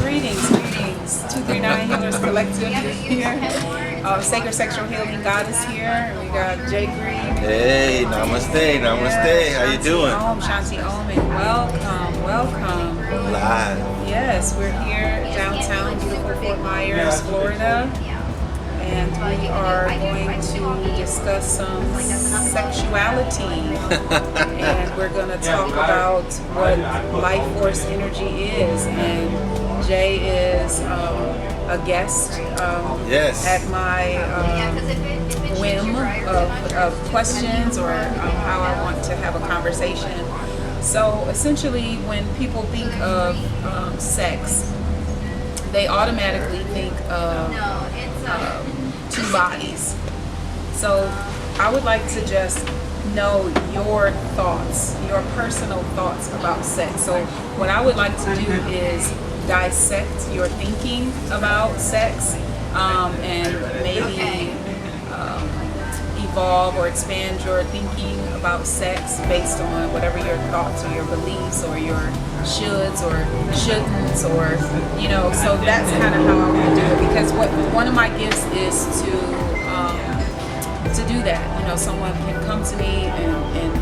Greetings. 239 Healers Collective here. Sacred Sexual Healing Goddess here. We got Jay Green. Hey, namaste. How you doing? Shanti Om, and welcome. Live. Yes, we're here downtown, beautiful Fort Myers, Florida. And we are going to discuss some sexuality. And we're going to talk about what life force energy is. And Jay is a guest at my whim of questions or how I want to have a conversation. So essentially, when people think of sex, they automatically think of two bodies. So I would like to just know your thoughts, your personal thoughts about sex. So what I would like to do is dissect your thinking about sex and maybe evolve or expand your thinking about sex based on whatever your thoughts or your beliefs or your shoulds or shouldn'ts or, so that's kind of how I want to do it, because one of my gifts is to do that. Someone can come to me and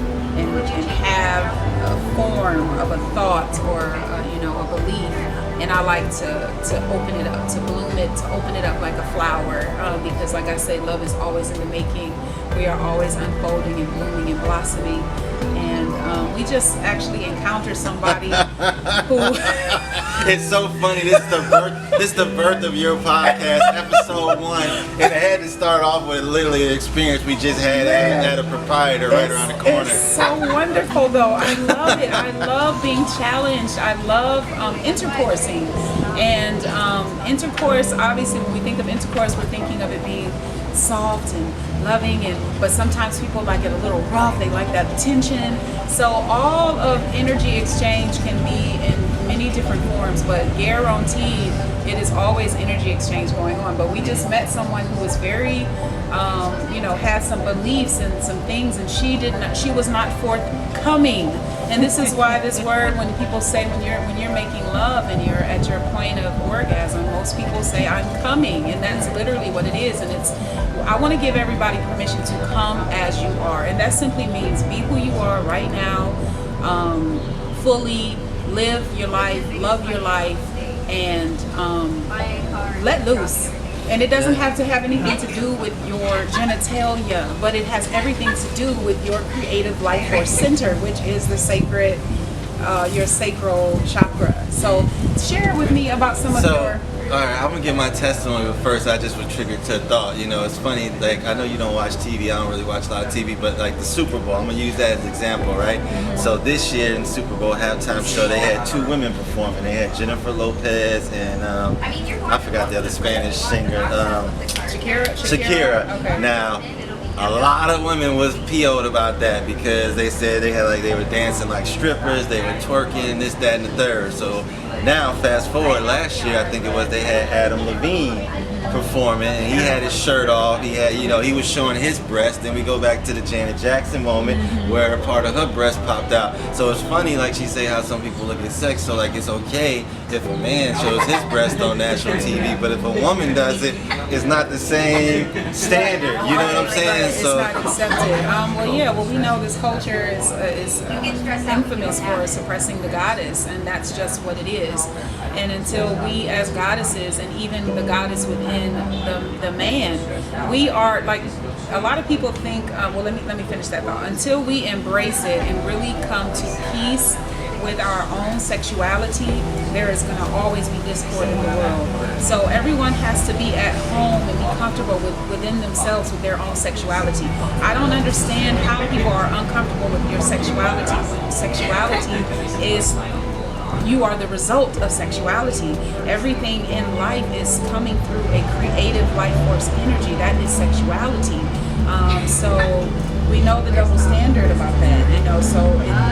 have a form of a thought or a belief, and I like to open it up, to bloom it, to open it up like a flower, because like I say, love is always in the making. We are always unfolding and blooming and blossoming, and we just actually encountered somebody who It's so funny. This is the birth of your podcast, episode 1, and it had to start off with literally an experience we just had at a proprietor right around the corner. It's so wonderful, though. I love it. I love being challenged. I love intercoursing, and intercourse. Obviously, when we think of intercourse, we're thinking of it being soft and loving, but sometimes people like it a little rough. They like that tension. So all of energy exchange can be in many different forms, but guaranteed it is always energy exchange going on. But we just met someone who was very had some beliefs and some things, and she was not forthcoming. And this is why this word, when people say when you're making love and you're at your point of orgasm, most people say I'm coming, and that's literally what it is. And I want to give everybody permission to come as you are, and that simply means be who you are right now, fully live your life, love your life, and let loose. And it doesn't have to have anything to do with your genitalia, but it has everything to do with your creative life force center, which is the sacred, your sacral chakra. So share with me about some of your... All right, I'm gonna give my testimony, but first I just was triggered to a thought. It's funny, like, I know you don't watch TV, I don't really watch a lot of TV, but like the Super Bowl, I'm gonna use that as an example, right? So this year in the Super Bowl halftime show, they had 2 women performing. They had Jennifer Lopez and I forgot the other Spanish singer, Shakira. Okay. Now, a lot of women was PO'd about that because they said they were dancing like strippers, they were twerking, this, that, and the third. So now, fast forward, last year I think it was, they had Adam Levine performing, and he had his shirt off. He had, he was showing his breast. Then we go back to the Janet Jackson moment where a part of her breast popped out. So it's funny, like she say, how some people look at sex. So like it's okay if a man shows his breast on national TV, but if a woman does it, it's not the same standard. You know what I'm saying? It's not accepted. We know this culture is infamous for suppressing the goddess, and that's just what it is. And until we as goddesses, and even the goddess within the man, we are like, a lot of people think, let me finish that thought. Until we embrace it and really come to peace with our own sexuality, there is going to always be discord in the world. So everyone has to be at home and be comfortable within themselves with their own sexuality. I don't understand how people are uncomfortable with your sexuality when sexuality is... You are the result of sexuality. Everything in life is coming through a creative life force energy. That is sexuality. So we know the double standard about that,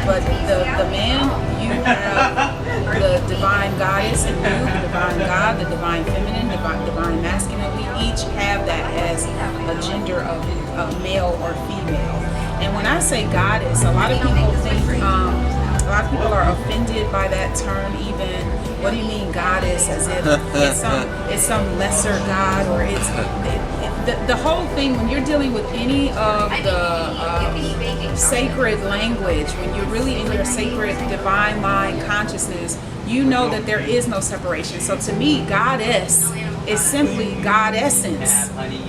but the man, you have the divine goddess in you, the divine God, the divine feminine, divine masculine. We each have that as a gender of male or female. And when I say goddess, a lot of people think, a lot of people are offended by that term even. What do you mean goddess? As if it's some lesser god, or the whole thing, when you're dealing with any of the sacred language, when you're really in your sacred divine mind consciousness, you know that there is no separation. So to me, goddess is simply God essence.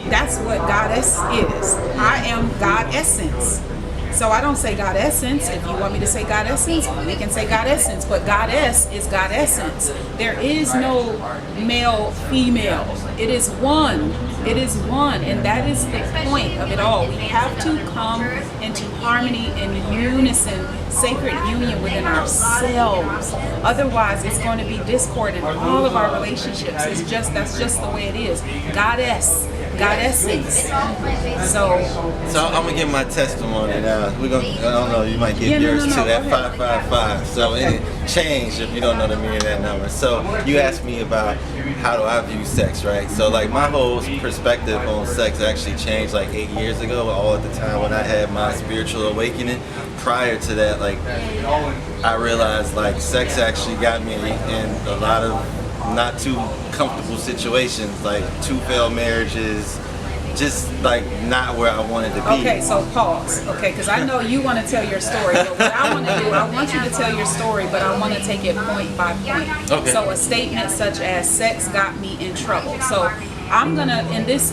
That's what goddess is. I am God essence. So I don't say God essence. If you want me to say God essence, we can say God essence. But goddess is God essence. There is no male, female. It is one. It is one. And that is the point of it all. We have to come into harmony and unison, sacred union within ourselves. Otherwise, it's going to be discord in all of our relationships. That's just the way it is. Goddess. God essence. So I'm gonna give my testimony now. I don't know, you might get yours too at 555. So any change if you don't know the meaning of that number. So you asked me about how do I view sex, right? So like my whole perspective on sex actually changed like 8 years ago, all at the time when I had my spiritual awakening. Prior to that, like I realized like sex actually got me in a lot of not too comfortable situations, like 2 failed marriages, just like not where I wanted to be. Okay, so pause. Okay, because I know you want to tell your story, but what I want to do, I want you to tell your story, but I want to take it point by point. Okay. So a statement such as "sex got me in trouble." So I'm gonna in this.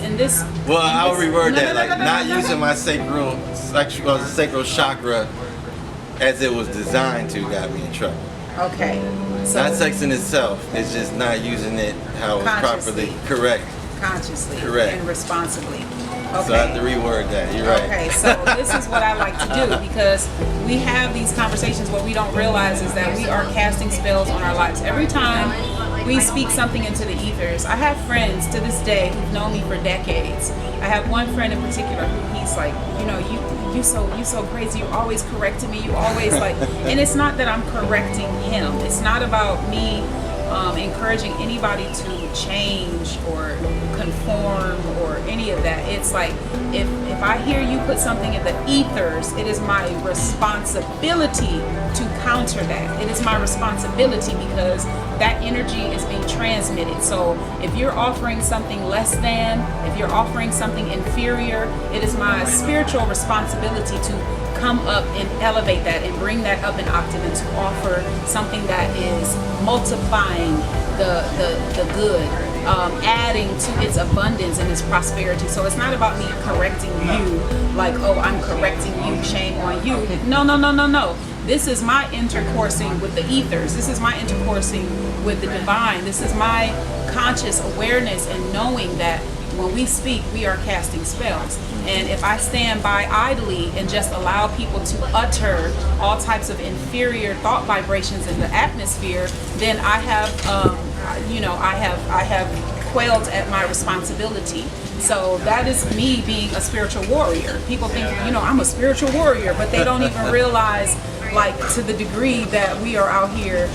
Well, I'll reword that, like not using my sacral chakra as it was designed to got me in trouble. Okay. So not sex in itself, it's just not using it how it's properly correct. Consciously Correct. And responsibly. Okay. So I have to reword that, you're right. Okay, so this is what I like to do, because we have these conversations. What we don't realize is that we are casting spells on our lives. Every time we speak something into the ethers, I have friends to this day who've known me for decades. I have one friend in particular who he's like, you so crazy, you always correcting me, you always like, and it's not that I'm correcting him. It's not about me encouraging anybody to change or conform or any of that. It's like if I hear you put something in the ethers, it is my responsibility to counter that. It is my responsibility because that energy is being transmitted. So if you're offering something less than, if you're offering something inferior, it is my spiritual responsibility to come up and elevate that and bring that up an octave and to offer something that is multiplying the good, adding to its abundance and its prosperity. So it's not about me correcting you, like, oh, I'm correcting you, shame on you. No. This is my intercoursing with the ethers. This is my intercoursing with the divine. This is my conscious awareness and knowing that when we speak, we are casting spells. And if I stand by idly and just allow people to utter all types of inferior thought vibrations in the atmosphere, then I have, I have quailed at my responsibility. So that is me being a spiritual warrior. People think, I'm a spiritual warrior, but they don't even realize, like, to the degree that we are out here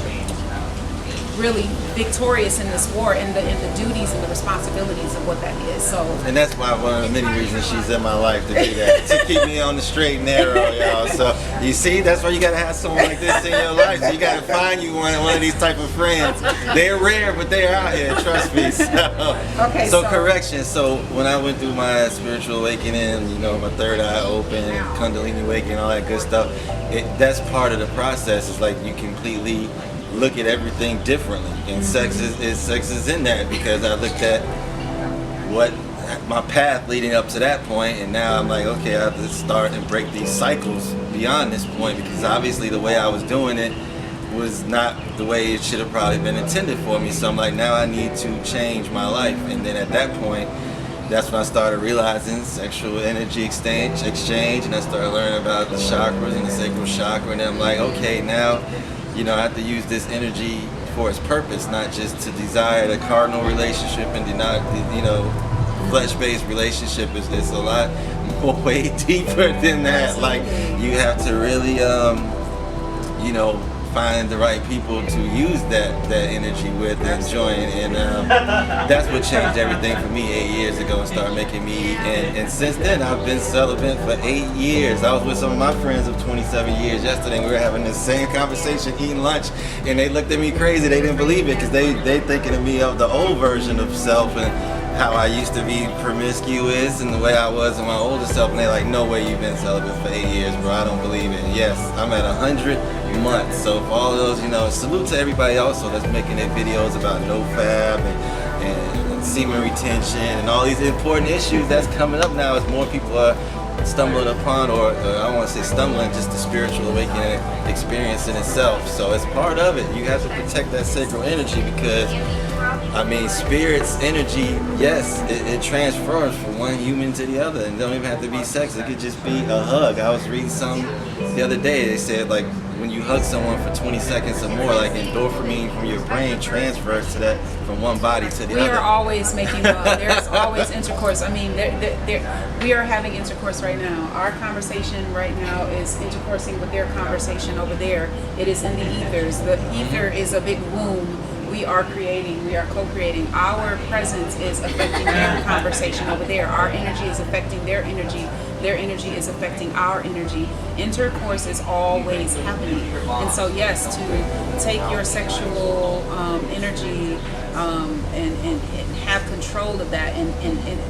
really victorious in this war and the duties and the responsibilities of what that is. So, and that's why one of the many reasons she's in my life, to do that, to keep me on the straight and narrow, y'all. So you see, that's why you gotta have someone like this in your life. So you gotta find you one of these type of friends. They're rare, but they're out here, trust me. So correction. So when I went through my spiritual awakening, my third eye open, Kundalini awakening, all that good stuff, that's part of the process. It's like you completely look at everything differently, and sex is in that, because I looked at what my path leading up to that point, and now I'm like, okay, I have to start and break these cycles beyond this point, because obviously the way I was doing it was not the way it should have probably been intended for me. So I'm like, now I need to change my life. And then at that point, that's when I started realizing sexual energy exchange, and I started learning about the chakras and the sacral chakra, and then I'm like, okay, now I have to use this energy for its purpose, not just to desire the carnal relationship and not flesh-based relationship. It's a lot more, way deeper than that. Like, you have to really, finding the right people to use that energy with and join. And that's what changed everything for me 8 years ago and started making me. And since then, I've been celibate for 8 years. I was with some of my friends of 27 years yesterday. We were having the same conversation, eating lunch, and they looked at me crazy. They didn't believe it because they thinking of me of the old version of self and how I used to be promiscuous and the way I was in my older self, and they're like, no way you've been celibate for 8 years, bro. I don't believe it. And yes, I'm at 100 months. So for all of those, you know, salute to everybody also that's making their videos about NoFap and semen retention and all these important issues that's coming up now as more people are stumbling upon, or I don't want to say stumbling, just the spiritual awakening experience in itself. So it's part of it. You have to protect that sacral energy because, I mean, spirit's energy, yes, it transfers from one human to the other, and it don't even have to be sex. It could just be a hug. I was reading something the other day. They said, like, when you hug someone for 20 seconds or more, like endorphin from your brain transfers to that from one body to the other. We are always making love. There's always intercourse. I mean, we are having intercourse right now. Our conversation right now is intercoursing with their conversation over there. It is in the ethers. The ether is a big womb. We are creating, we are co-creating. Our presence is affecting their conversation over there. Our energy is affecting their energy. Their energy is affecting our energy. Intercourse is always happening. And so yes, to take your sexual energy and have control of that. And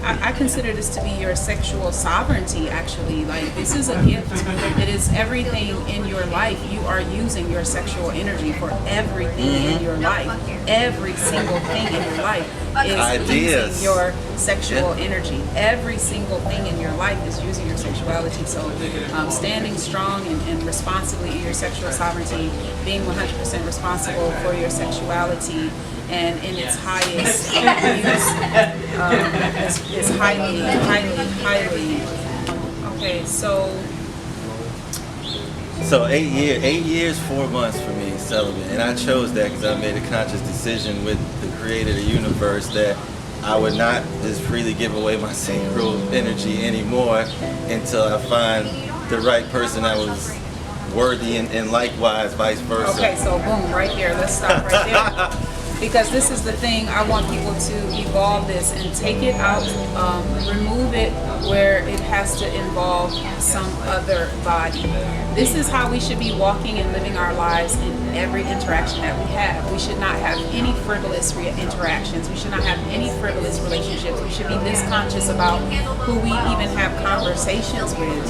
I consider this to be your sexual sovereignty, actually. Like, this is a gift. It is everything in your life. You are using your sexual energy for everything in your life. Every single thing in your life is using your sexual energy. Every single thing in your life is using your sexuality. So standing strong and responsibly in your sexual sovereignty, being 100% responsible for your sexuality, and in its highest use is highly. Okay, so 8 years, 4 months for me, celibate, and I chose that because I made a conscious decision with the creator of the universe that I would not just freely give away my sacral energy anymore until I find the right person that was worthy and likewise vice versa. Okay, so boom, right there. Let's stop right there. Because this is the thing, I want people to evolve this and take it out, remove it where it has to involve some other body. This is how we should be walking and living our lives in every interaction that we have. We should not have any frivolous interactions. We should not have any frivolous relationships. We should be this conscious about who we even have conversations with,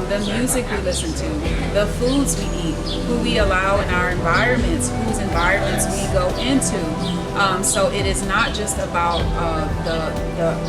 the music we listen to, the foods we eat, who we allow in our environments, whose environments we go into. So it is not just about the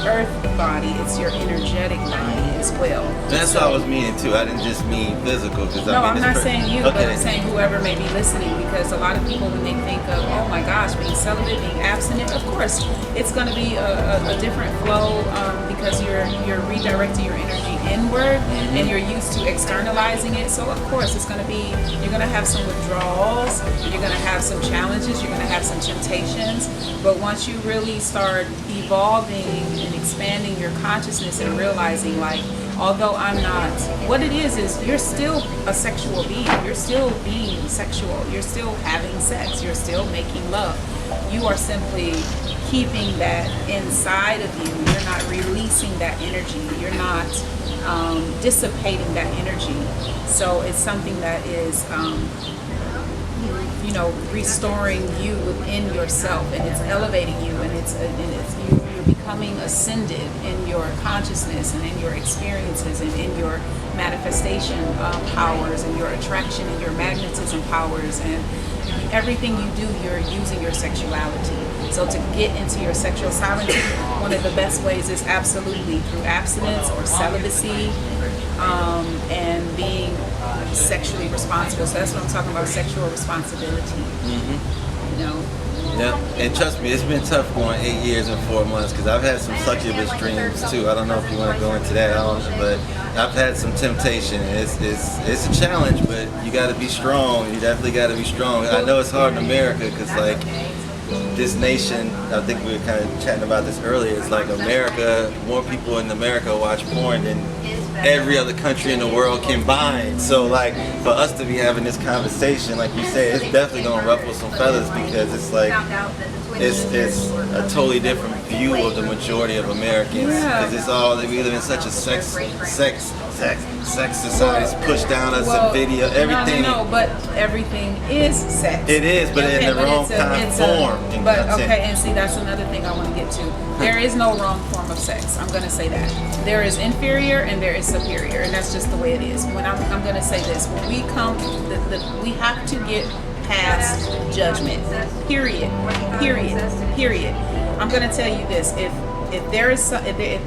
earth body, it's your energetic body as well. That's what I was meaning too. I didn't just mean physical. No, I'm not saying you, but I'm saying whoever may be listening, because a lot of people, when they think of, oh my gosh, being celibate, being abstinent, of course, it's going to be a different flow because you're redirecting your energy inward and you're used to externalizing it. So of course, it's going to be, you're going to have some withdrawals, you're going to have some challenges, you're going to have some temptations. But once you really start evolving and expanding your consciousness and realizing, like, although I'm not, what it is you're still a sexual being. You're still being sexual. You're still having sex. You're still making love. You are simply keeping that inside of you. You're not releasing that energy. You're not dissipating that energy. So it's something that is, restoring you within yourself, and it's elevating you, and it's you're becoming ascended in your consciousness and in your experiences and in your manifestation powers and your attraction and your magnetism powers, and everything you do, you're using your sexuality. So to get into your sexual sovereignty, one of the best ways is absolutely through abstinence or celibacy, and being sexually responsible. So that's what I'm talking about, sexual responsibility. Yeah, and trust me, it's been tough going 8 years and 4 months because I've had some succubus dreams too. I don't know if you want to go into that, but I've had some temptation. It's a challenge, but you got to be strong. You definitely got to be strong. I know it's hard in America because, like, this nation, I think we were kind of chatting about this earlier, it's like America, more people in America watch porn than every other country in the world combined. So like for us to be having this conversation, like you said, it's definitely gonna ruffle some feathers, because it's like it's a totally different view of the majority of Americans, because it's all, we live in such a sex society. It's pushed down us in video, everything. No, but everything is sex. It is, but in the wrong kind of form. But okay, and see, that's another thing I want to get to. There is no wrong form of sex. I'm going to say that. There is inferior and there is superior, and that's just the way it is. When I'm going to say this, when we come, we have to get past judgment. Period. I'm going to tell you this: if there is if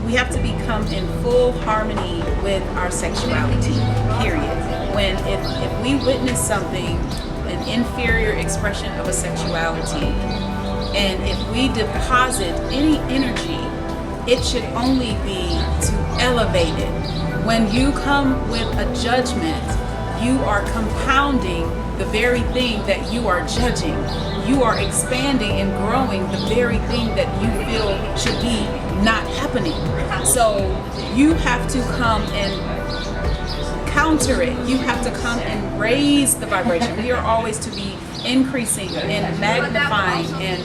we have to become in full harmony with our sexuality, period. When if we witness something, an inferior expression of a sexuality, and if we deposit any energy, it should only be to elevate it. When you come with a judgment, you are compounding the very thing that you are judging. You are expanding and growing the very thing that you feel should be not happening. So you have to come and counter it. You have to come and raise the vibration. We are always to be increasing and magnifying and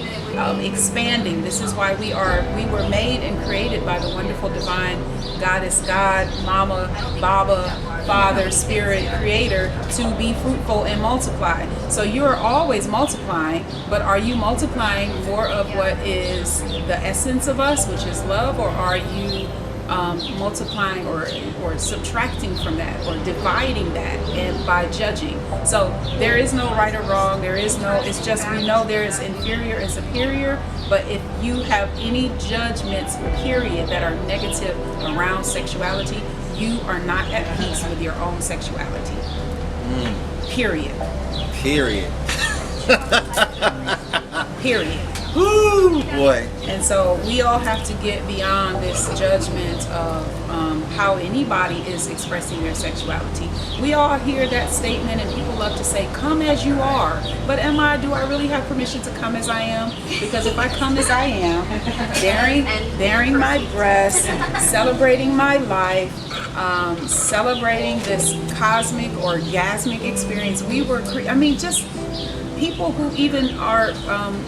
expanding. This is why we were made and created by the wonderful divine goddess, God, Mama, Baba, Father, Spirit, Creator, to be fruitful and multiply. So you are always multiplying, but are you multiplying more of what is the essence of us, which is love, or are you multiplying or subtracting from that, or dividing that, and by judging? So there is no right or wrong. There is no, it's just, we know there is inferior and superior, but if you have any judgments, period, that are negative around sexuality, you are not at peace with your own sexuality. Period. Woo, boy. And so we all have to get beyond this judgment of how anybody is expressing their sexuality. We all hear that statement, and people love to say, come as you are. But do I really have permission to come as I am? Because if I come as I am, bearing my breasts, celebrating my life, celebrating this cosmic orgasmic experience, just people who even are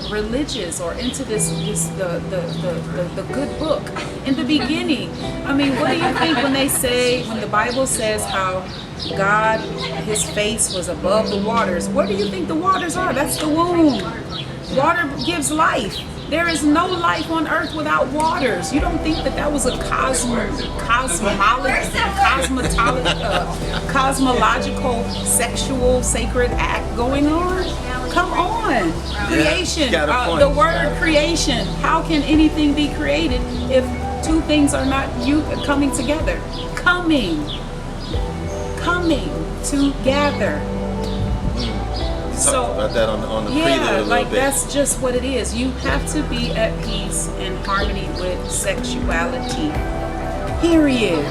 religious or into the good book. In the beginning, what do you think when the Bible says how God, his face was above the waters? What do you think the waters are? That's the womb. Water gives life. There is no life on earth without waters. You don't think that was a cosmological, sexual, sacred act going on? Come on. Creation. The word creation. How can anything be created if two things are not coming together? Coming together. Talk about that on the prelude a little bit. That's just what it is. You have to be at peace and harmony with sexuality. Period.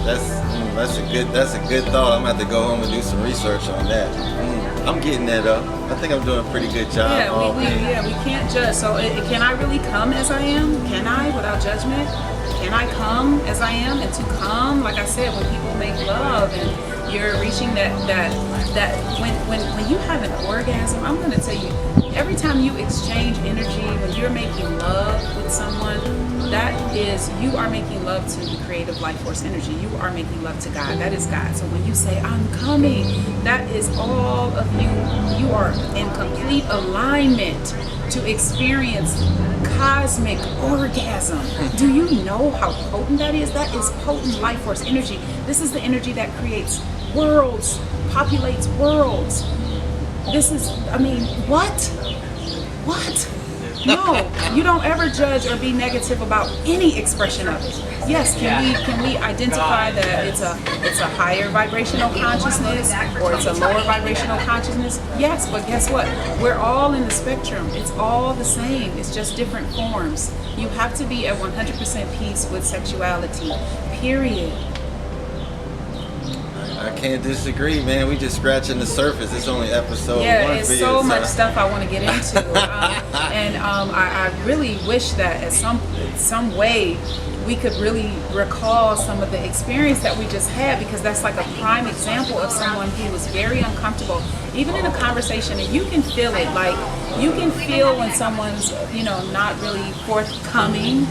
That's a good thought. I'm gonna have to go home and do some research on that. I'm getting that up. I think I'm doing a pretty good job. We can't judge. So can I really come as I am? Can I, without judgment? Can I come as I am? And to come, like I said, when people make love and you're reaching that when you have an orgasm, I'm going to tell you, every time you exchange energy, when you're making love with someone, you are making love to the creative life force energy. You are making love to God. That is God. So when you say, I'm coming, that is all of you. You are in complete alignment to experience cosmic orgasm. Do you know how potent that is? That is potent life force energy. This is the energy that creates worlds, populates worlds. This is, what? No, you don't ever judge or be negative about any expression of it. Yes, can we identify that it's a higher vibrational consciousness or it's a lower vibrational consciousness? Yes, but guess what? We're all in the spectrum. It's all the same. It's just different forms. You have to be at 100% peace with sexuality. Period. I can't disagree, man. We just scratching the surface. It's only episode 1 it's for you. so much stuff I want to get into. I really wish that at some way we could really recall some of the experience that we just had, because that's like a prime example of someone who was very uncomfortable, even in a conversation, and you can feel it. Like, you can feel when someone's, not really forthcoming.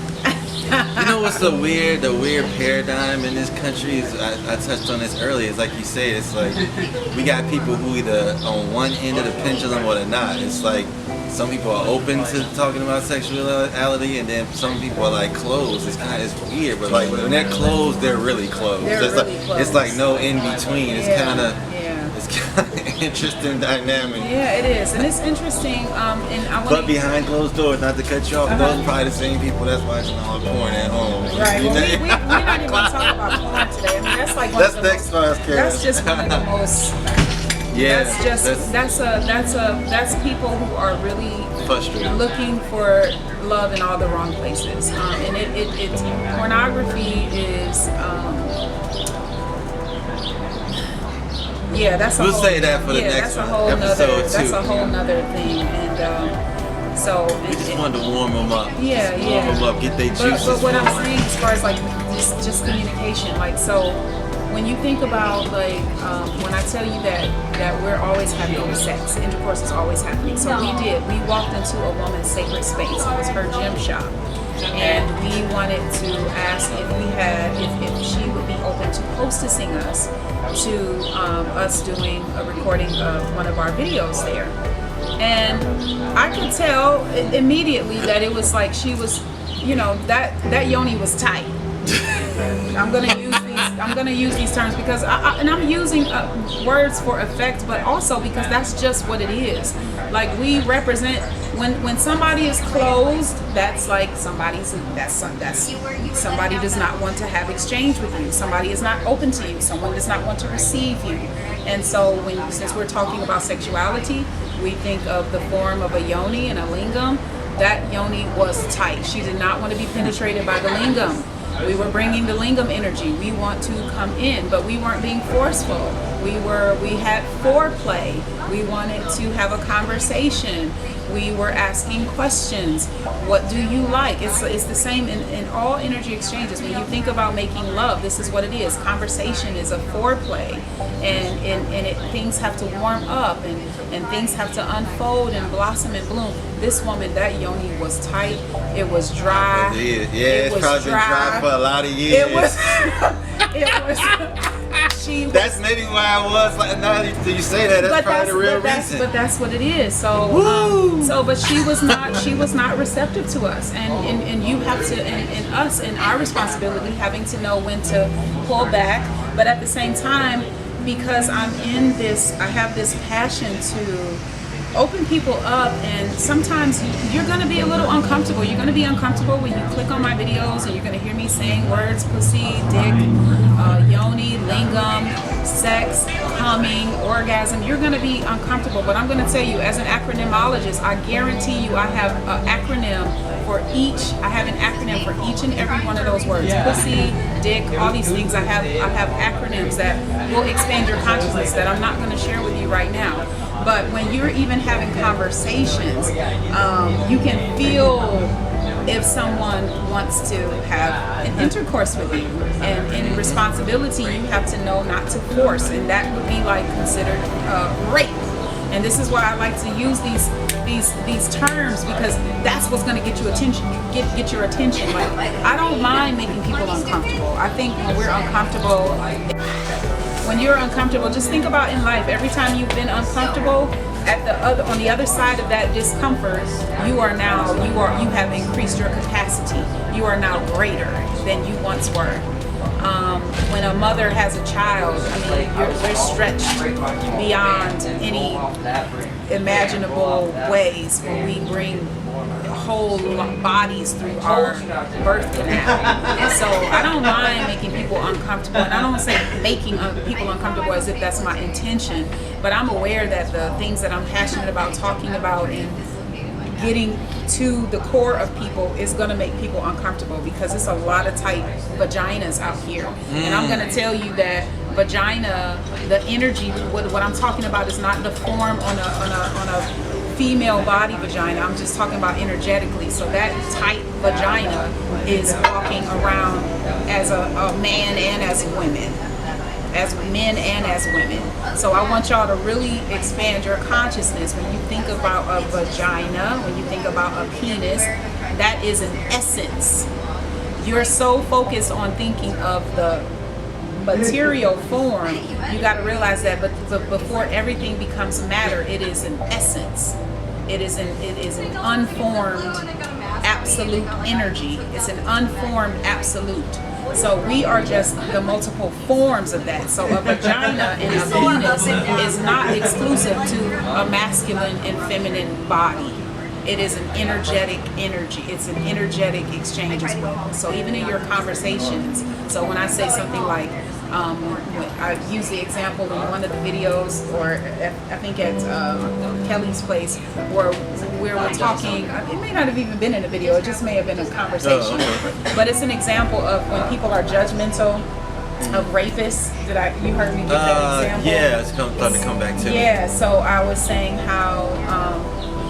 You know what's the weird paradigm in this country is, I touched on this earlier, it's like you say, it's like we got people who either on one end of the pendulum or they're not. It's like some people are open to talking about sexuality, and then some people are like closed. It's weird, but like when they're closed, they're really closed. It's like no in between. It's kind of interesting dynamic. Yeah, it is, and it's interesting. But behind closed doors, not to cut you off, those are probably the same people that's watching all the porn at home. Right. Well, we're not even talking about porn today. I mean, that's like one of the most, that's just one of the most. Yeah. That's people who are really frustrated, looking for love in all the wrong places. And it's pornography is. We'll say that for the next episode 2. That's a whole nother thing, and so we just wanted to warm them up. Warm them up, get their juices. But what I'm saying, as far as like just communication, like, so when you think about like when I tell you that we're always having sex, intercourse is always happening. So we walked into a woman's sacred space. It was her gym shop. And we wanted to ask if she would be open to hostessing us to us doing a recording of one of our videos there. And I could tell immediately that it was like she was, that yoni was tight. I'm gonna use these terms because I'm using words for effect, but also because that's just what it is. Like, we represent when somebody is closed, that's like somebody does not want to have exchange with you. Somebody is not open to you. Someone does not want to receive you. And so since we're talking about sexuality, we think of the form of a yoni and a lingam. That yoni was tight. She did not want to be penetrated by the lingam. We were bringing the lingam energy. We want to come in, but we weren't being forceful. We had foreplay. We wanted to have a conversation. We were asking questions. What do you like? It's the same in all energy exchanges. When you think about making love, this is what it is. Conversation is a foreplay, and things have to warm up, and things have to unfold and blossom and bloom. This woman, that yoni was tight. It was dry. It's probably been dry for a lot of years. It was. That's maybe why I was like. Now that you say that, that's probably the real reason. But that's what it is. So, but she was not receptive to us, and you have to, and us, and our responsibility, having to know when to pull back. But at the same time, because I'm in this, I have this passion to open people up, and sometimes you're going to be a little uncomfortable. You're going to be uncomfortable when you click on my videos and you're going to hear me saying words: pussy, dick, yoni, lingam, sex, coming, orgasm. You're going to be uncomfortable, but I'm going to tell you, as an acronymologist, I guarantee you I have an acronym for each. I have an acronym for each and every one of those words: pussy, dick, all these things. I have acronyms that will expand your consciousness that I'm not going to share with you right now. But when you're even having conversations, you can feel if someone wants to have an intercourse with you. And in responsibility, you have to know not to force, and that would be like considered rape. And this is why I like to use these terms, because that's what's going to get you attention. Get your attention. Like, I don't mind making people uncomfortable. I think when we're uncomfortable. When you're uncomfortable, just think about in life, every time you've been uncomfortable, on the other side of that discomfort, you have increased your capacity. You are now greater than you once were. When a mother has a child, you're stretched beyond any imaginable ways when we bring whole bodies through our birth canal. And so I don't mind making people uncomfortable, and I don't say making people uncomfortable as if that's my intention, but I'm aware that the things that I'm passionate about talking about and getting to the core of people is going to make people uncomfortable, because it's a lot of tight vaginas out here. And I'm going to tell you that vagina, the energy, what I'm talking about is not the form on a female body vagina. I'm just talking about energetically. So that tight vagina is walking around as a man and as women. As men and as women. So I want y'all to really expand your consciousness. When you think about a vagina, when you think about a penis, that is an essence. You're so focused on thinking of the material form, you got to realize that, but before everything becomes matter, it is an essence. It is an unformed absolute energy. It's an unformed absolute. So we are just the multiple forms of that. So a vagina and a penis is not exclusive to a masculine and feminine body. It is an energetic energy. It's an energetic exchange as well. So even in your conversations, so when I say something like, I use the example in one of the videos, or I think at Kelly's place, where we're talking, it may not have even been in a video, it just may have been a conversation. But it's an example of when people are judgmental of rapists. You heard me give that example? Yeah, it's starting to come back to me. Yeah, so I was saying how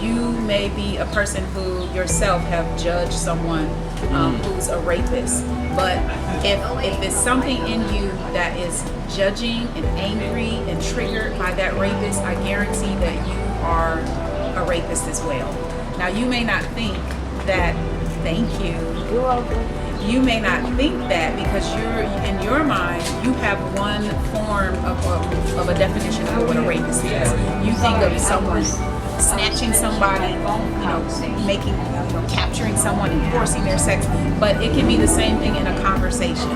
you may be a person who yourself have judged someone who's a rapist, but if it's something in you that is judging and angry and triggered by that rapist, I guarantee that you are a rapist as well. Now you may not think that, thank you. You're welcome. You may not think that because you're in your mind, you have one form of a definition of what a rapist is. You think of someone snatching somebody, capturing someone and forcing their sex, but it can be the same thing in a conversation.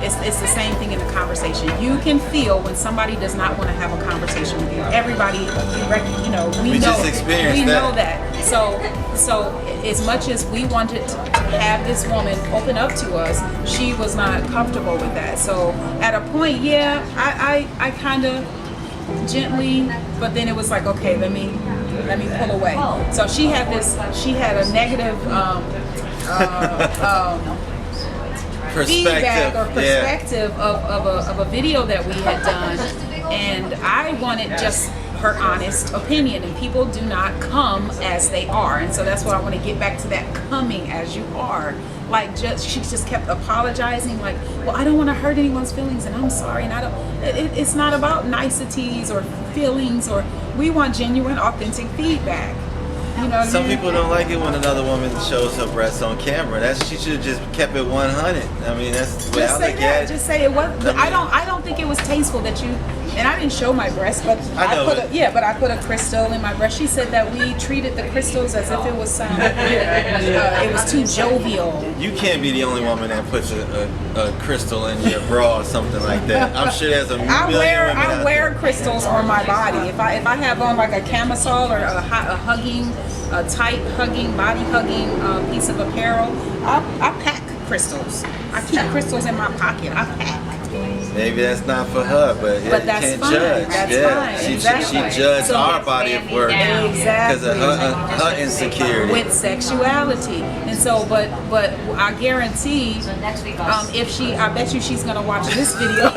It's the same thing in a conversation. You can feel when somebody does not want to have a conversation with you. Everybody, we know that. So as much as we wanted to have this woman open up to us, she was not comfortable with that. So at a point, I kind of gently, but then it was like, okay, let me pull away. So she had a negative feedback or perspective of a video that we had done, and I wanted just her honest opinion, and people do not come as they are, and so that's why I want to get back to that coming as you are. Like, she just kept apologizing, like, well, I don't want to hurt anyone's feelings, and I'm sorry, and I don't. It's not about niceties or feelings, or we want genuine, authentic feedback. You know what Some I mean? people don't like it when another woman shows her breasts on camera. She should have just kept it 100. I mean, that's the way I look at it. Just say it was. I don't think it was tasteful that you. And I didn't show my breast, but I put a crystal in my breast. She said that we treated the crystals as if it was it was too jovial. You can't be the only woman that puts a crystal in your bra or something like that. I'm sure there's a million women I wear crystals on my body. If I have on like a camisole or a tight hugging, body hugging piece of apparel, I pack crystals. I keep crystals in my pocket. I pack. Maybe that's not for her, but you that's can't fine. judge. That's fine. Exactly. She judged our body of work because of her insecurity with sexuality. And so, but I guarantee, I bet you she's gonna watch this video.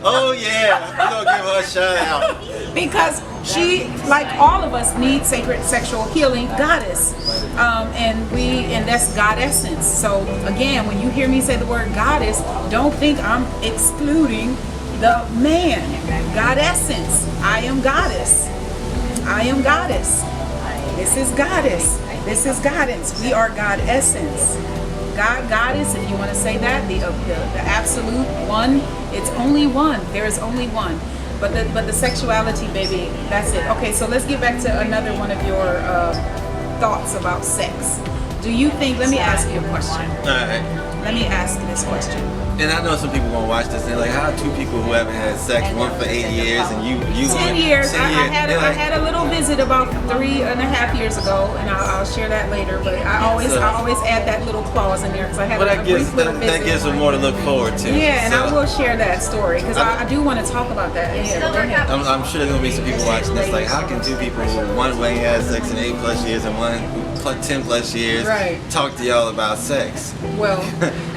Oh yeah, we're gonna give her a shout out. Because she, like all of us, needs sacred sexual healing goddess, and that's God essence. So again, when you hear me say the word goddess, don't think I'm excluding the man. God essence. I am goddess. I am goddess. This is goddess. This is guidance. We are God essence. God, goddess, if you want to say that, the absolute one. It's only one. There is only one. But the sexuality, baby, that's it. Okay, so let's get back to another one of your thoughts about sex. Do you think? Let me ask you a question. All right. Let me ask this question. And I know some people gonna watch this and they're like, how are two people who haven't had sex, one for 8 years and you 10 years. I had a little visit about 3.5 years ago, and I'll share that later. But I always add that little clause in there because I had a brief little visit. That gives them more to look forward to. Yeah, and I will share that story because I do want to talk about that. Yeah, I'm sure there's gonna be some people watching this like, how can two people who one way had sex in 8+ years and one 10 plus years, Right. talk to y'all about sex. Well,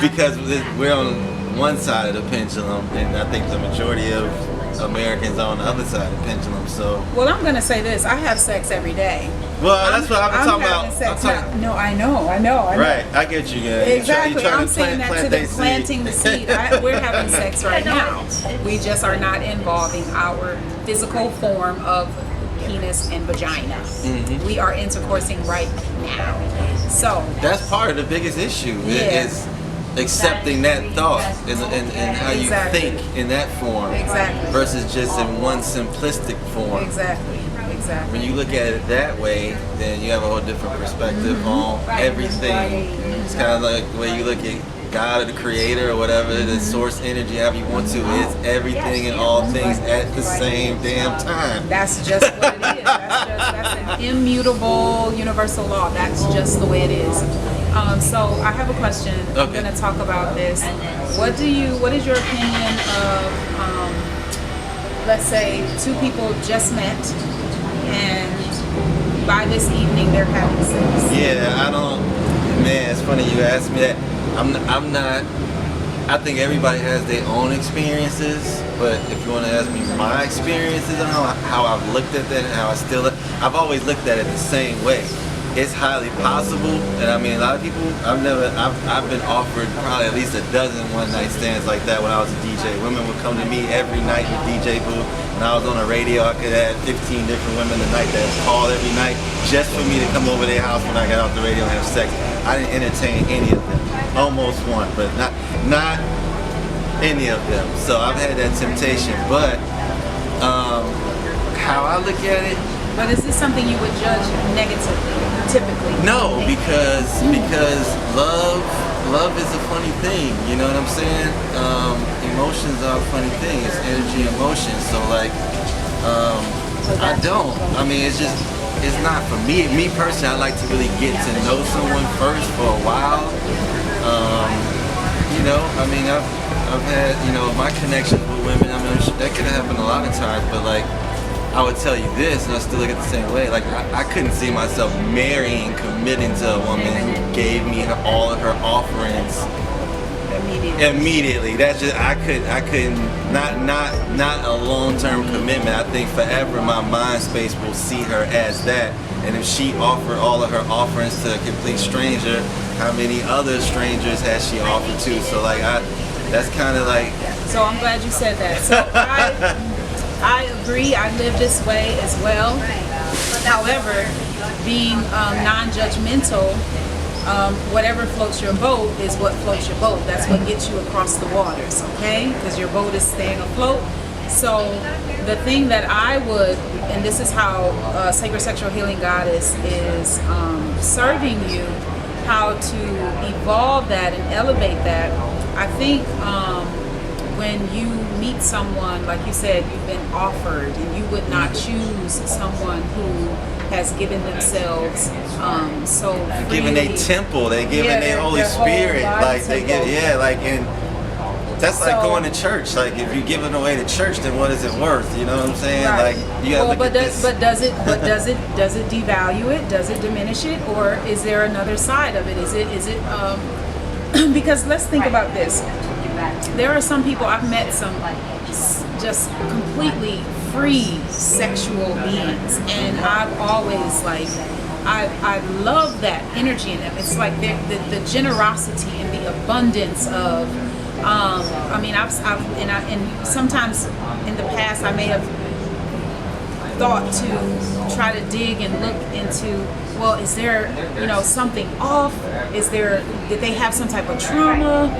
Because we're on one side of the pendulum, and I think the majority of Americans are on the other side of the pendulum. So, well, I'm gonna say this: I have sex every day. well, that's what I'm talking having about. Sex I'm talking, now. No, I know. right, I get you guys. Exactly. I'm saying that to they the planting the seed. We're having sex right now. We just are not involving our physical form of penis and vagina. Mm-hmm. We are intercoursing right now. So That's part of the biggest issue. Yeah. Is accepting that thought and how you Exactly. think in that form Exactly. versus just in one simplistic form. exactly. When you look at it that way, then you have a whole different perspective on everything. It's kind of like the way you look at God or the Creator or whatever, the source energy, however you want to, is everything and all things at the same damn time. That's just what it is. That's an immutable universal law. That's just the way it is. So I have a question. I'm Okay. going to talk about this. What is your opinion of, let's say, two people just met and by this evening they're having sex? Yeah, man, it's funny you asked me that. I'm not, I think everybody has their own experiences, but if you want to ask me my experiences and how I've looked at that and how I've always looked at it the same way. It's highly possible, and I mean a lot of people, I've been offered probably at least a dozen one-night stands like that when I was a DJ. Women would come to me every night in the DJ booth. When I was on the radio, I could have 15 different women a night that called every night just for me to come over their house when I got off the radio and have sex. I didn't entertain any of them. Almost one, but not any of them. So I've had that temptation, but how I look at it. But is this something you would judge negatively, typically? No, because love is a funny thing. You know what I'm saying? Emotions are a funny thing. It's energy, emotion. So like, I don't. I mean, it's not for me. Me personally, I like to really get to know someone first for a while. You know, I mean, I've had, you know, my connections with women. I mean, that could happen a lot of times, but like, I would tell you this, and I still look at the same way. Like, I couldn't see myself marrying, committing to a woman who gave me all of her offerings immediately. That's just I couldn't not a long-term commitment. I think forever my mind space will see her as that. And if she offered all of her offerings to a complete stranger, how many other strangers has she offered to? So like that's kind of like. So I'm glad you said that. So I agree. I live this way as well. However, being non-judgmental, whatever floats your boat is what floats your boat. That's what gets you across the waters, okay? Because your boat is staying afloat. So the thing that I would, and this is how Sacred Sexual Healing Goddess is serving you, how to evolve that and elevate that. I think when you meet someone, like you said, you've been offered, and you would not choose someone who has given themselves so freely. Giving a temple, they giving their Holy Spirit, like they give, and that's like going to church. Like if you're giving away to church, then what is it worth? You know what I'm saying? Right. Like you gotta look at this. But does it devalue it? Does it diminish it, or is there another side of it? Is it because let's think about this. There are some people, I've met some just completely free sexual beings, and I've always I love that energy in them. It's like the generosity and the abundance of I mean and sometimes in the past I may have thought to try to dig and look into, well, is there, something off? Did they have some type of trauma?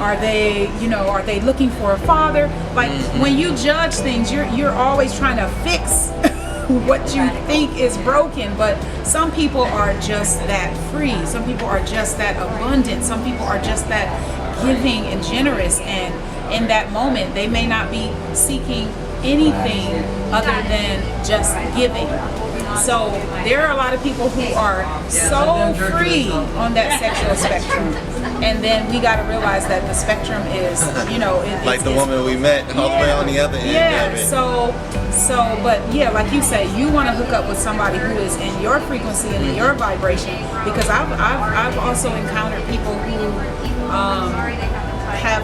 Are they looking for a father? Like when you judge things, you're always trying to fix what you think is broken, but some people are just that free. Some people are just that abundant. Some people are just that giving and generous, and in that moment they may not be seeking anything other than just giving. So there are a lot of people who are so free on that sexual spectrum, and then we got to realize that the spectrum is, like the woman we met all the way on the other end of it. But yeah, like you say, you want to hook up with somebody who is in your frequency and in your vibration, because I've also encountered people who have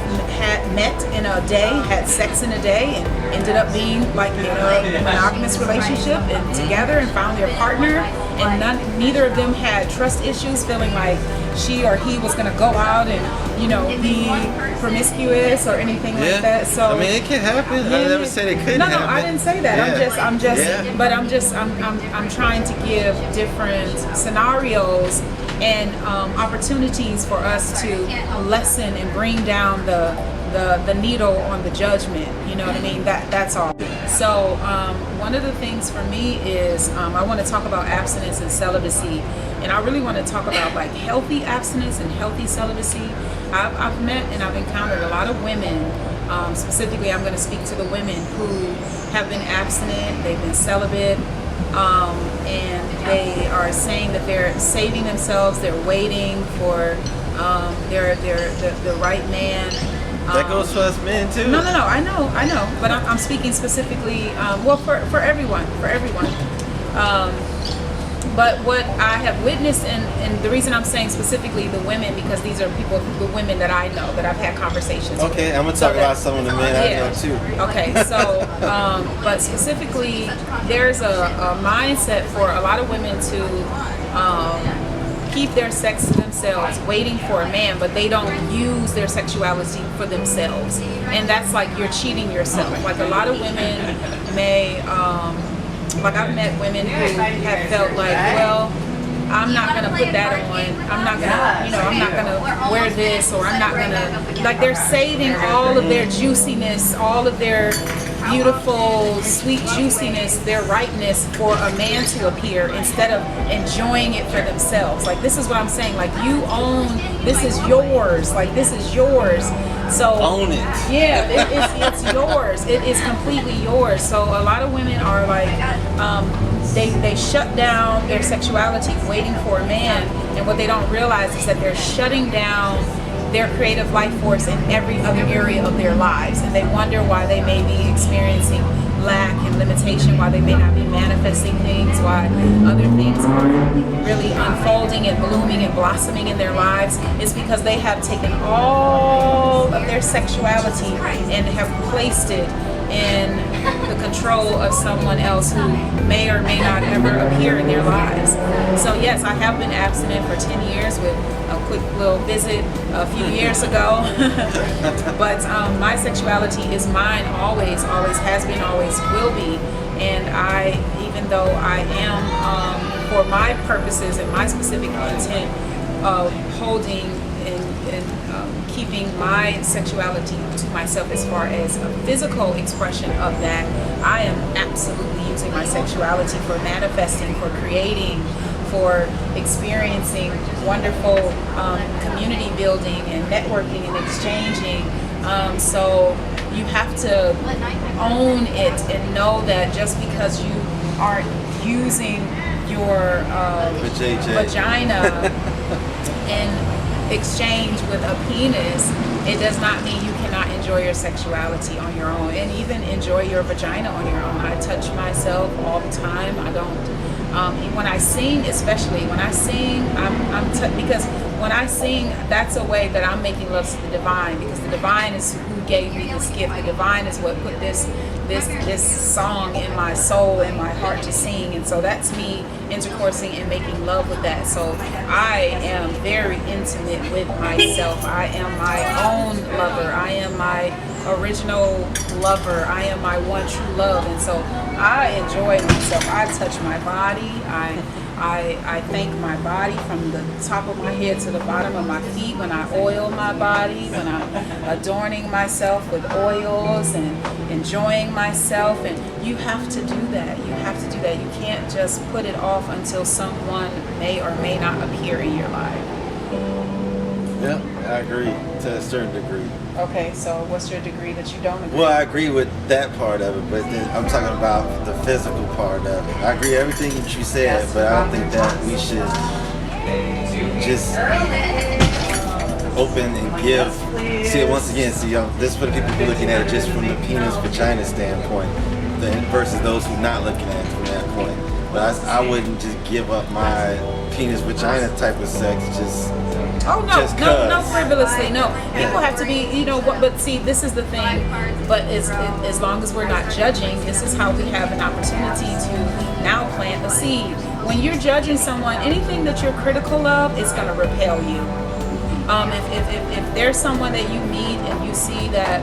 met in a day, had sex in a day, and ended up being like in a monogamous relationship and together and found their partner, and neither of them had trust issues, feeling like she or he was going to go out and be promiscuous or anything like that. So I mean, it can happen. I never said it couldn't happen. No, I didn't say that. I'm trying to give different scenarios and opportunities for us to lessen and bring down the needle on the judgment. You know what I mean? That's all. So one of the things for me is I want to talk about abstinence and celibacy, and I really want to talk about like healthy abstinence and healthy celibacy. I've met and I've encountered a lot of women. Specifically, I'm going to speak to the women who have been abstinent, they've been celibate, and they are saying that they're saving themselves, they're waiting for the right man. That goes for us men too. No, I know, but I'm speaking specifically, for everyone. But what I have witnessed, and the reason I'm saying specifically the women, because these are the women that I know, that I've had conversations with. Okay, I'm going to talk about some of the men I know too. Okay, so, but specifically, there's a mindset for a lot of women to keep their sex to themselves, waiting for a man, but they don't use their sexuality for themselves. And that's like you're cheating yourself. Like a lot of women may... like I've met women who have felt like, well, I'm not gonna put that on. I'm not gonna wear this, or I'm not gonna, like they're saving all of their juiciness, all of their beautiful, sweet juiciness, their rightness for a man to appear instead of enjoying it for themselves. Like this is what I'm saying. Like you own, this is yours. Like this is yours. So own it. Yeah, it's yours. It is completely yours. So a lot of women are like, they shut down their sexuality waiting for a man, and what they don't realize is that they're shutting down their creative life force in every other area of their lives, and they wonder why they may be experiencing lack and limitation, why they may not be manifesting things, why other things aren't really unfolding and blooming and blossoming in their lives. It's because they have taken all of their sexuality and have placed it in the control of someone else who may or may not ever appear in their lives. So yes, I have been abstinent for 10 years with a quick little visit a few years ago. But my sexuality is mine, always has been, always will be. And even though I am, for my purposes and my specific intent of holding and keeping my sexuality to myself as far as a physical expression of that, I am absolutely using my sexuality for manifesting, for creating, for experiencing wonderful community building and networking and exchanging. So you have to own it and know that just because you aren't using your vagina in exchange with a penis, it does not mean you cannot enjoy your sexuality on your own and even enjoy your vagina on your own. I touch myself all the time. I don't, when I sing, especially when I sing, because when I sing, that's a way that I'm making love to the divine, because the divine is who gave me this gift. The divine is what put this song in my soul and my heart to sing, and so that's me intercoursing and making love with that. So I am very intimate with myself. I am my own lover. I am my original lover. I am my one true love, and so I enjoy myself. I touch my body. I thank my body from the top of my head to the bottom of my feet when I oil my body, when I'm adorning myself with oils and enjoying myself. And you have to do that. You have to do that. You can't just put it off until someone may or may not appear in your life. Yeah, I agree to a certain degree. Okay, so what's your degree that you don't agree? Well, I agree with that part of it, but then I'm talking about the physical part of it. I agree with everything that you said, but I don't think that we should just open and give. See, once again, this is for the people who are looking at it just from the penis vagina standpoint, versus those who are not looking at it from that point. But I wouldn't just give up my penis vagina type of sex just. Oh no, frivolously, no. People have to be, you know. But see, this is the thing. But as long as we're not judging, this is how we have an opportunity to now plant a seed. When you're judging someone, anything that you're critical of is going to repel you. If there's someone that you meet and you see that,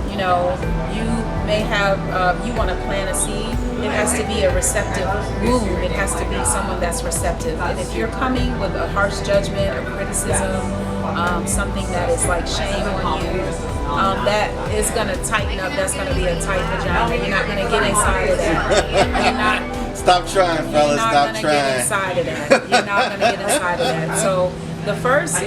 you know, you may have, you want to plant a seed, it has to be a receptive womb. It has to be someone that's receptive. And if you're coming with a harsh judgment or criticism, something that is like shame on you, that is going to tighten up. That's going to be a tight vagina. You're not going to get inside of that. You're not. Stop trying, fellas. Stop trying. Get inside of that. You're not going to get inside of that. So the first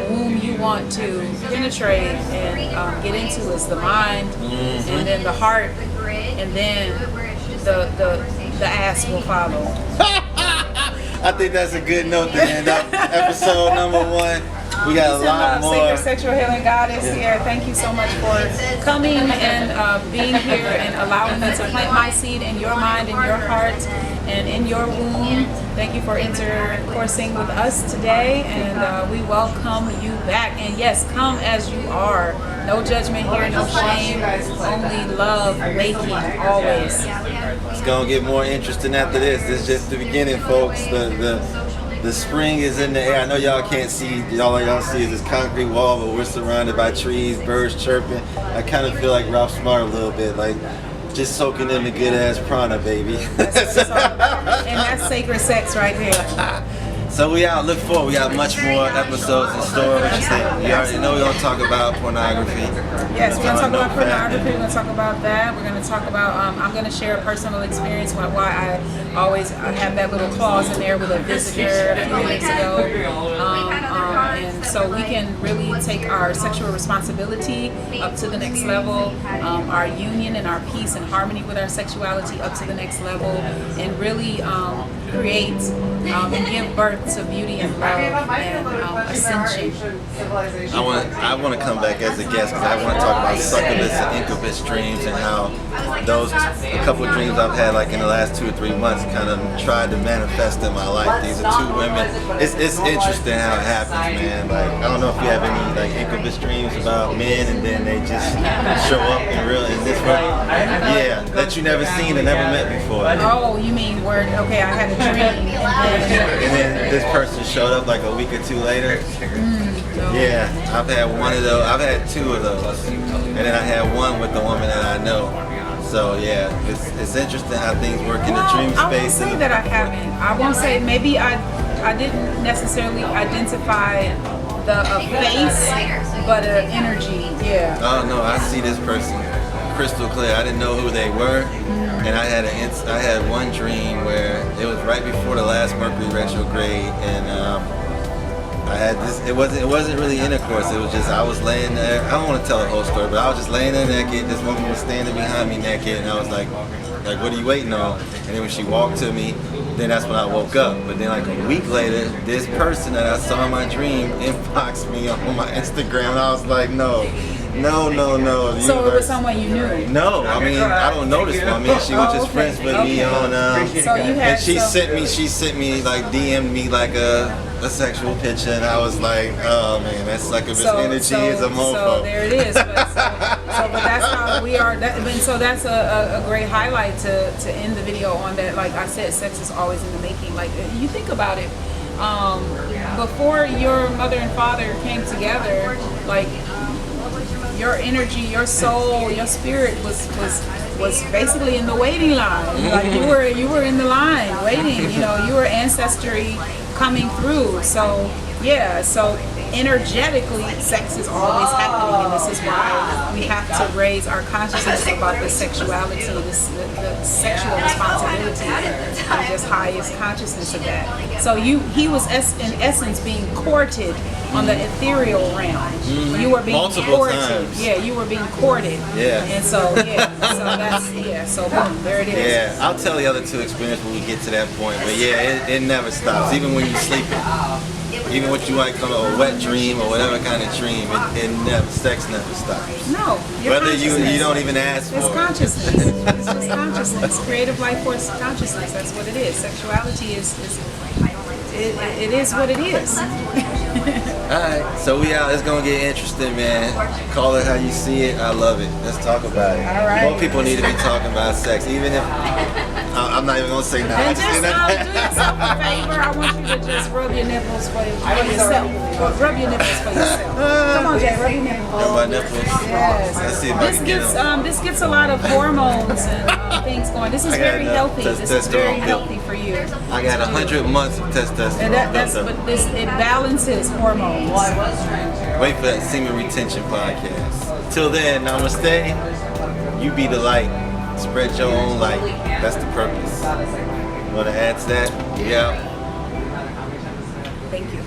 womb you want to penetrate and get into is the mind, and then the heart, and then the ass will follow. I think that's a good note to end up episode number 1. We got a lot more. Sacred Sexual Healing Goddess here. Thank you so much for coming and being here and allowing me to plant my seed in your mind, in your heart, and in your womb. Thank you for intercoursing with us today, and we welcome you back. And yes, come as you are. No judgment here, no shame, only love making, always. It's gonna get more interesting after this. This is just the beginning, folks. The spring is in the air. I know y'all can't see, all y'all see is this concrete wall, but we're surrounded by trees, birds chirping. I kind of feel like Ralph Smart a little bit, like just soaking in the good ass prana, baby. And that's sacred sex right there. So we out. Look forward. We got much more episodes in store. What you think? You already know we're gonna talk about pornography. Yes, we're gonna talk about pornography. We're gonna talk about that. We're gonna talk about. I'm gonna share a personal experience why I always have that little clause in there with a visitor a few minutes ago. And so we can really take our sexual responsibility up to the next level, our union and our peace and harmony with our sexuality up to the next level, and really create and give birth to beauty and love and ascension. I want to come back as a guest because I want to talk about succubus and incubus dreams and how those a couple of dreams I've had like in the last 2 or 3 months kind of tried to manifest in my life. These are 2 women. It's interesting how it happens, man. Like I don't know if you have any like incubus dreams about men and then they just show up in this way. Yeah, that you never seen and never met before. Oh, you mean word? Okay, I had a dream and then this person showed up like a week or 2 later. Yeah, I've had 1 of those. I've had 2 of those, and then I had 1 with the woman that I know. So yeah, it's interesting how things work in the dream space. I won't say that I haven't. I won't say maybe I didn't necessarily identify the face, but an energy. Yeah. Oh no, I see this person crystal clear. I didn't know who they were, and I had 1 dream where it was right before the last Mercury retrograde, and I had this. It wasn't really intercourse. It was just I was laying there. I don't want to tell the whole story, but I was just laying there naked. This woman was standing behind me naked, and I was like, what are you waiting on? And then when she walked to me, then that's when I woke up. But then like a week later, this person that I saw in my dream inboxed me on my Instagram, and I was like, no. So it was someone you knew? No, I mean I don't know this woman. She was just friends with me on. So you had. And she sent me like DM'd me like a sexual picture, and I was like, oh man, that succubus energy is a mofo. So there it is. But that's how we are. So that's a great highlight to end the video on that. Like I said, sex is always in the making. Like you think about it. Before your mother and father came together, like your energy, your soul, your spirit was basically in the waiting line. Like you were in the line waiting. You know, you were ancestry coming through. So yeah, so energetically, sex is always happening, and this is why we have to raise our consciousness about the sexuality, the sexual responsibility, and just highest consciousness of that. So he was in essence being courted on the ethereal realm. You were being Multiple courted. times. Yeah, you were being courted. Yeah. And so so boom, there it is. Yeah, I'll tell the other two experiences when we get to that point. But yeah, it never stops. Even when you're sleeping, even what you might call a wet dream or whatever kind of dream, sex never stops. No. Whether you don't even ask for it's it. consciousness. It's just consciousness. Creative life force consciousness. That's what it is. Sexuality is what it is. Alright, so we out. It's gonna get interesting, man. Call it how you see it. I love it. Let's talk about it. All right. More people need to be talking about sex, even if I'm not even gonna say no. And just do yourself a favor. I want you to just rub your nipples for yourself. Rub your nipples for yourself. Come on, Jay, rub your nipples. Rub my nipples. Yes. Let's see if I can get them. This gets a lot of hormones and things going. This is very healthy. This is very testosterone healthy for you. I got 100 months of testosterone. And it balances hormones. Wait for that semen retention podcast. Till then, namaste. You be the light. Spread your own light. That's the purpose. You want to add to that? Yeah. Thank you.